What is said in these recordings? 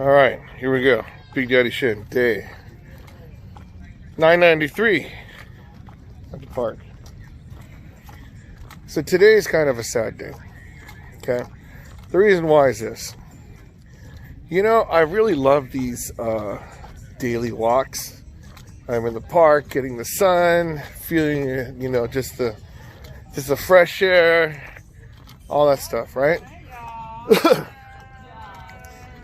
All right, here we go. Big Daddy Shin, day 993 at the park. So today is kind of a sad day, okay? The reason why is this. You know, I really love these daily walks. I'm in the park, getting the sun, feeling, you know, just the fresh air, all that stuff, right?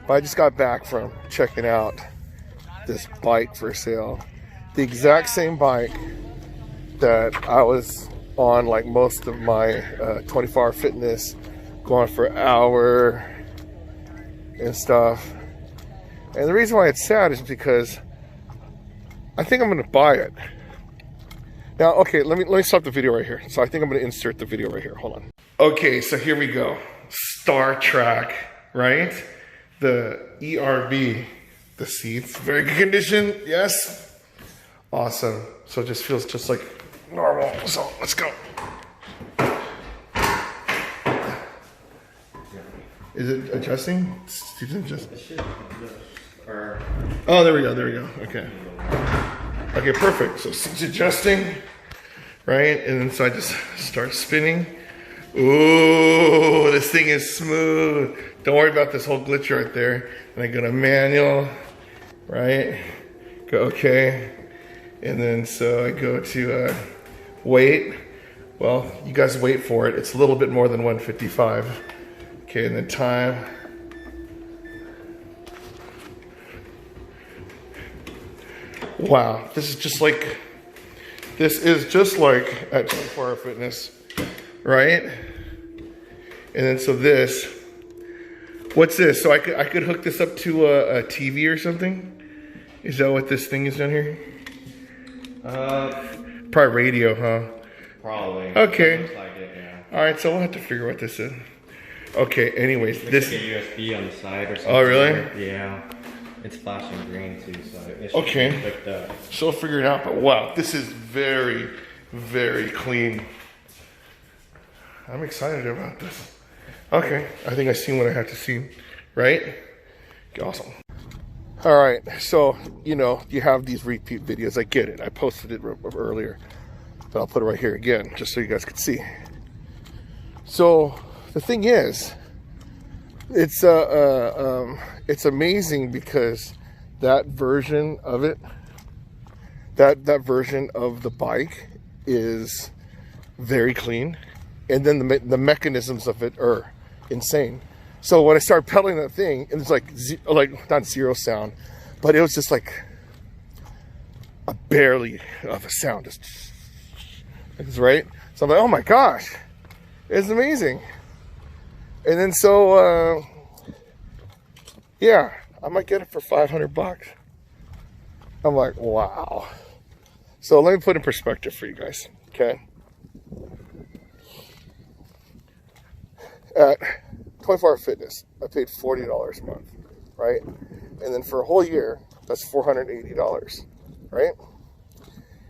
But I just got back from checking out this bike for sale. The exact same bike that I was on like most of my 24-hour fitness, going for an hour and stuff. And the reason why it's sad is because I think I'm gonna buy it. Now, okay, let me stop the video right here. So I think I'm gonna insert the video right here. Hold on. Okay, so here we go. Star Trek, right? The ERB, the seats, very good condition, yes. Awesome. So it just feels just like normal. So let's go. Is it adjusting? Oh, there we go, there we go. Okay. Okay, perfect. So seats adjusting, right? And then so I just start spinning. Ooh, this thing is smooth. Don't worry about this whole glitch right there. And I go to manual, right? Go okay. And then so I go to wait. Well, you guys wait for it. It's a little bit more than 155. Okay, and then time. Wow, this is just like at 24-hour fitness, right? And then so this, what's this? So I could hook this up to a TV or something? Is that what this thing is down here? Probably radio, huh? Probably. Okay. Looks like it, yeah. All right, so we'll have to figure what this is. Okay, anyways, this is like a USB on the side or something. Oh, really? Yeah. It's flashing green too, so it should okay. be hooked up. So we'll figure it out, but wow, this is very, very clean. I'm excited about this. Okay, I think I've seen what I have to see, right? Awesome. All right, so, you know, you have these repeat videos. I get it. I posted it earlier, but I'll put it right here again, just so you guys can see. So the thing is, it's amazing because that version of it, that version of the bike is very clean, and then the mechanisms of it are insane. So when I started pedaling that thing, it was like not zero sound, but it was just like a barely of a sound, just right. So I'm like, oh my gosh, it's amazing. And then so yeah, I might get it for 500 bucks. I'm like, wow. So let me put in perspective for you guys, okay? At 24-hour fitness, I paid $40 a month, right? And then for a whole year, that's $480, right?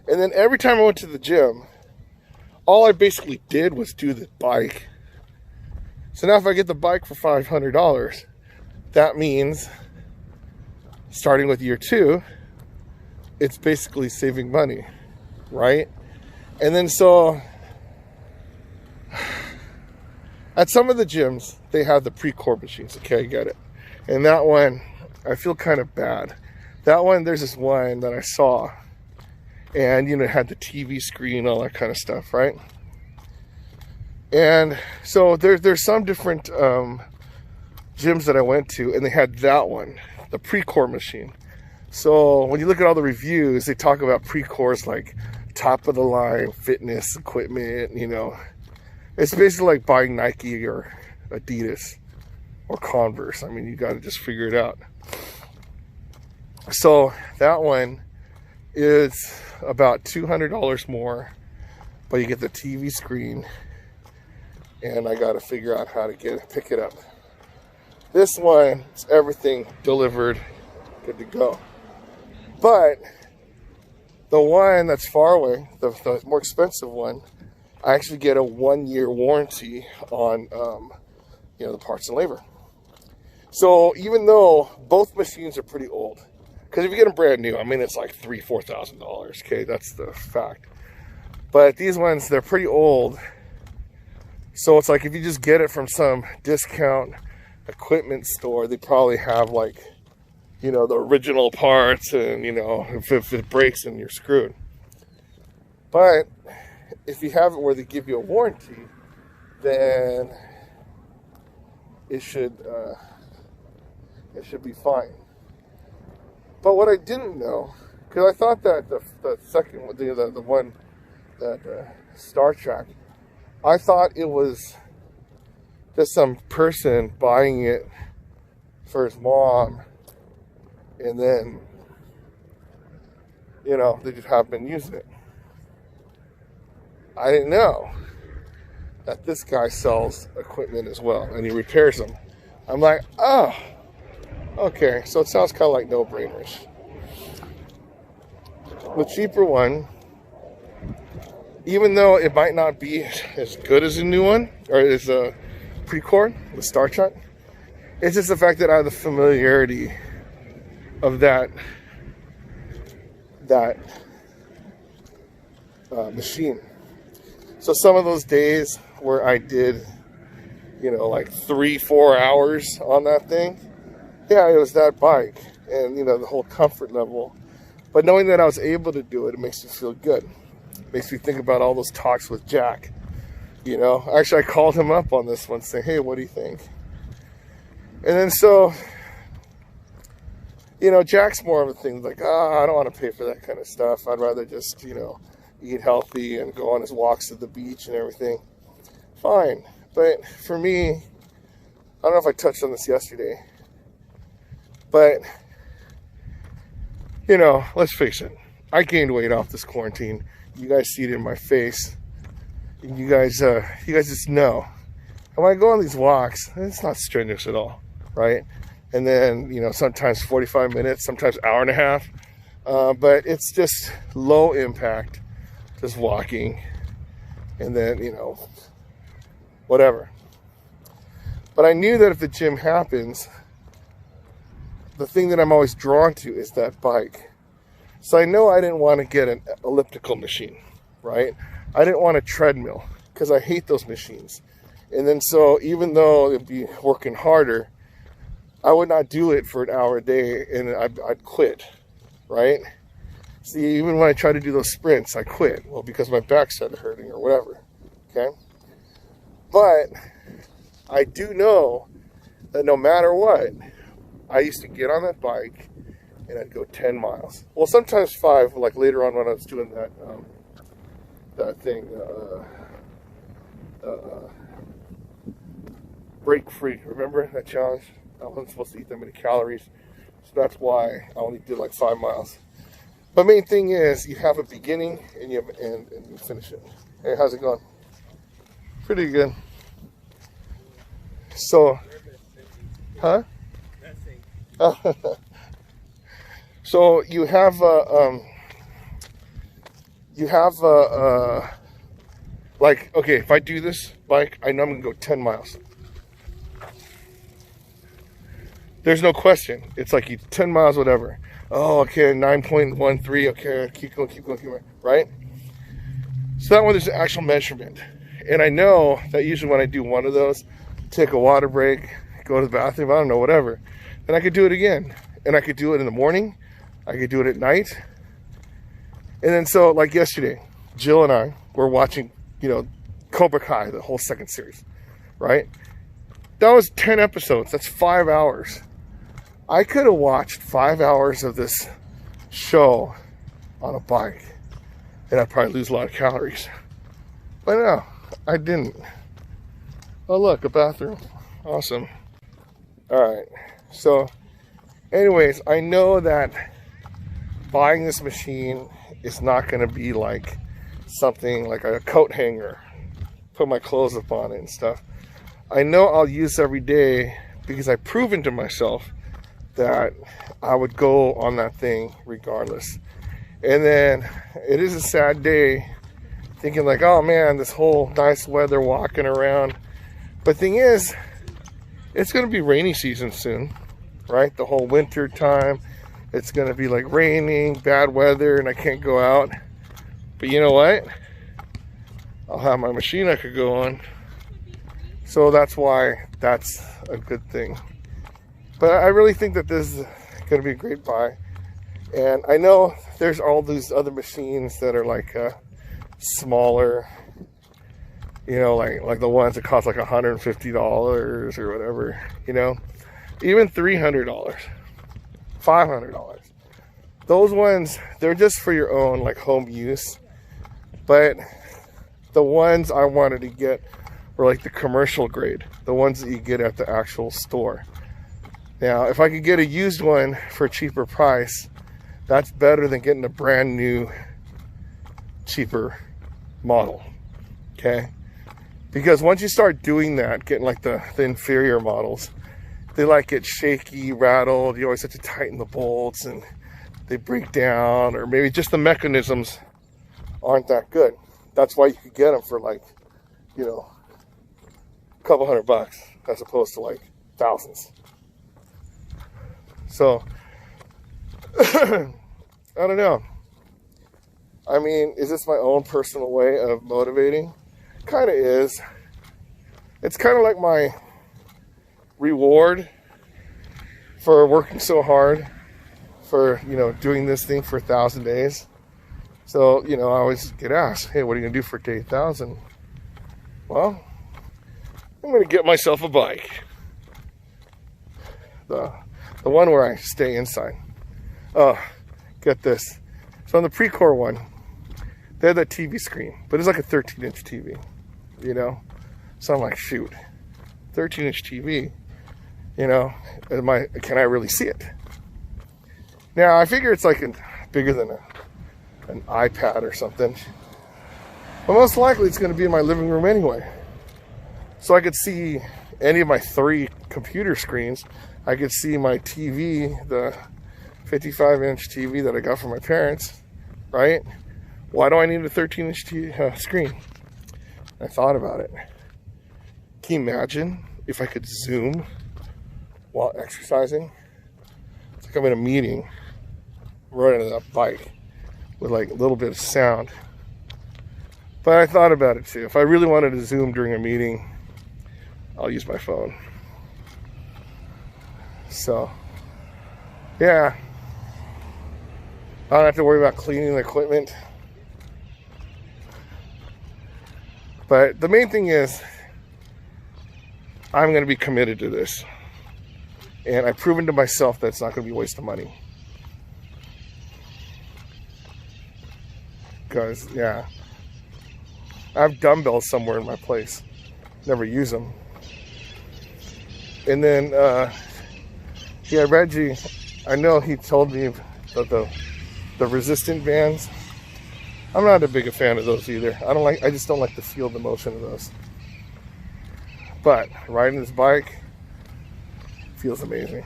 And then every time I went to the gym, all I basically did was do the bike. So now if I get the bike for $500, that means starting with year 2, it's basically saving money, right? And then so at some of the gyms, they have the pre-core machines. Okay, I get it. And that one, I feel kind of bad. That one, there's this one that I saw, and you know, it had the TV screen, all that kind of stuff, right? And so there's some different gyms that I went to, and they had that one, the pre-core machine. So when you look at all the reviews, they talk about pre-cores like top of the line fitness equipment, you know. It's basically like buying Nike or Adidas or Converse. I mean, you got to just figure it out. So that one is about $200 more, but you get the TV screen, and I got to figure out how to pick it up. This one, it's everything delivered, good to go. But the one that's far away, the more expensive one, I actually get a 1-year warranty on, you know, the parts and labor. So even though both machines are pretty old, because if you get them brand new, I mean, it's like $3,000-$4,000. Okay, that's the fact. But these ones, they're pretty old. So it's like if you just get it from some discount equipment store, they probably have like, you know, the original parts, and you know, if it breaks, then you're screwed. But if you have it where they give you a warranty, then it should be fine. But what I didn't know, because I thought that the second one, the one that Star Trek, I thought it was just some person buying it for his mom, and then, you know, they just have been using it. I didn't know that this guy sells equipment as well, and he repairs them. I'm like, oh, okay, so it sounds kind of like no-brainers. The cheaper one, even though it might not be as good as a new one, or as a Precord, the Star Trek, it's just the fact that I have the familiarity of that machine. So some of those days where I did, you know, like 3-4 hours on that thing, yeah, it was that bike, and you know, the whole comfort level. But knowing that I was able to do it, it makes me feel good. It makes me think about all those talks with Jack. You know, actually, I called him up on this one, saying, "Hey, what do you think?" And then so, you know, Jack's more of a thing like, I don't want to pay for that kind of stuff. I'd rather just, you know, eat healthy and go on his walks to the beach and everything. Fine. But for me, I don't know if I touched on this yesterday, but, you know, let's face it. I gained weight off this quarantine. You guys see it in my face. You guys just know. And when I go on these walks, it's not strenuous at all, right? And then, you know, sometimes 45 minutes, sometimes hour and a half. But it's just low impact, just walking. And then, you know, whatever. But I knew that if the gym happens, the thing that I'm always drawn to is that bike. So I know I didn't want to get an elliptical machine, right? I didn't want a treadmill because I hate those machines. And then so even though it'd be working harder, I would not do it for an hour a day, and I'd quit, right? See, even when I try to do those sprints, I quit. Well, because my back started hurting or whatever, okay? But I do know that no matter what, I used to get on that bike and I'd go 10 miles. Well, sometimes 5, like later on when I was doing that thing, break free. Remember that challenge? I wasn't supposed to eat that many calories, so that's why I only did like 5 miles. But main thing is you have a beginning and you have an end, and you finish it. Hey, how's it going? Pretty good. So, huh? So you have like, okay, if I do this bike, I know I'm gonna go 10 miles. There's no question. It's like you 10 miles, whatever. Oh, okay, 9.13. Okay, keep going, right? So that one, there's an actual measurement. And I know that usually when I do one of those, take a water break, go to the bathroom, I don't know, whatever, then I could do it again. And I could do it in the morning. I could do it at night. And then so, like yesterday, Jill and I were watching, you know, Cobra Kai, the whole second series, right? That was 10 episodes. That's 5 hours. I could have watched 5 hours of this show on a bike, and I'd probably lose a lot of calories. But no, I didn't. Oh, look, a bathroom. Awesome. All right. So, anyways, I know that buying this machine is not going to be like something like a coat hanger, put my clothes up on it and stuff. I know I'll use every day because I've proven to myself that I would go on that thing regardless. And then it is a sad day thinking like, oh man, this whole nice weather walking around. But thing is it's going to be rainy season soon, right? The whole winter time, it's going to be like raining, bad weather, and I can't go out. But you know what? I'll have my machine I could go on. So that's why that's a good thing. But I really think that this is going to be a great buy. And I know there's all these other machines that are like smaller, you know, like the ones that cost like $150 or whatever, you know, even $300, $500. Those ones, they're just for your own like home use. But the ones I wanted to get were like the commercial grade, the ones that you get at the actual store. Now, if I could get a used one for a cheaper price, that's better than getting a brand new, cheaper model, okay? Because once you start doing that, getting like the inferior models, they like get shaky, rattled, you always have to tighten the bolts and they break down, or maybe just the mechanisms aren't that good. That's why you could get them for like, you know, a couple $100 as opposed to like thousands. So, I don't know. I mean, is this my own personal way of motivating? Kind of is. It's kind of like my reward for working so hard, for, you know, doing this thing for 1,000 days. So, you know, I always get asked, hey, what are you going to do for day 1,000? Well, I'm going to get myself a bike. The one where I stay inside. Oh, get this. So on the Pre-Core one, they had that TV screen, but it's like a 13-inch TV, you know? So I'm like, shoot, 13-inch TV, you know, can I really see it? Now, I figure it's like bigger than an iPad or something. But most likely it's going to be in my living room anyway. So I could see any of my 3 computer screens. I could see my TV, the 55-inch TV that I got from my parents, right? Why do I need a 13-inch screen? I thought about it. Can you imagine if I could Zoom while exercising? It's like I'm in a meeting, riding a bike with like a little bit of sound. But I thought about it too. If I really wanted to Zoom during a meeting, I'll use my phone. So, yeah. I don't have to worry about cleaning the equipment. But the main thing is, I'm going to be committed to this. And I've proven to myself that it's not going to be a waste of money. Because, yeah, I have dumbbells somewhere in my place. Never use them. And then, yeah, Reggie, I know he told me that the resistant bands, I'm not a big fan of those either. I just don't like to feel the motion of those. But riding this bike feels amazing.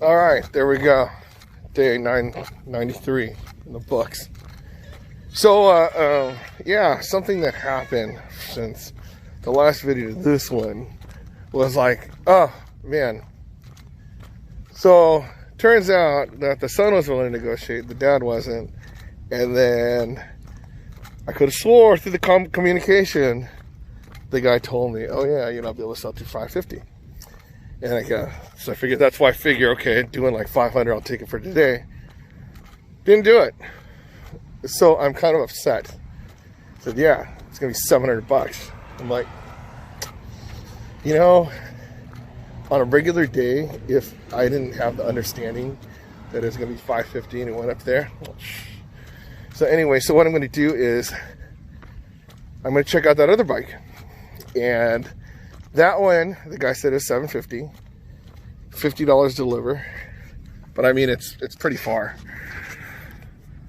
All right, there we go. Day 993 in the books. So, yeah, something that happened since the last video to this one was like, oh, man. So, turns out that the son was willing to negotiate, the dad wasn't. And then I could have swore through the communication, the guy told me, oh yeah, you know, I'll be able to sell to $550. And so I figured, that's why I figure, okay, doing like $500, I'll take it for today. Didn't do it. So I'm kind of upset. I said, yeah, it's gonna be $700. I'm like, you know, on a regular day, if I didn't have the understanding that it's gonna be $550 and it went up there. So anyway, so what I'm gonna do is I'm gonna check out that other bike. And that one, the guy said is $750, $50 deliver. But I mean, it's pretty far.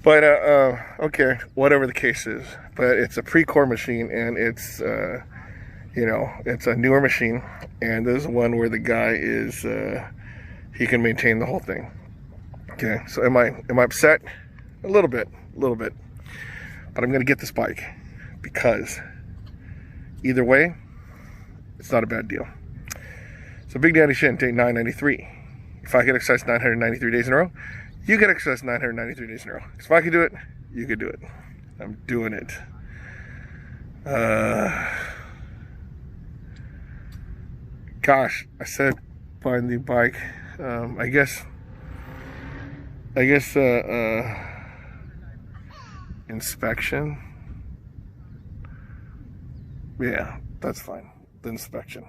But okay, whatever the case is. But it's a Pre-Core machine, and it's you know, it's a newer machine. And this is one where the guy is he can maintain the whole thing. Okay, so am I upset? A little bit. But I'm gonna get this bike because either way, it's not a bad deal. So Big Daddy shouldn't take 993. If I could exercise 993 days in a row, you could exercise 993 days in a row. Because if I could do it, you could do it. I'm doing it. Gosh, I said find the bike. I guess inspection. Yeah, that's fine. The inspection.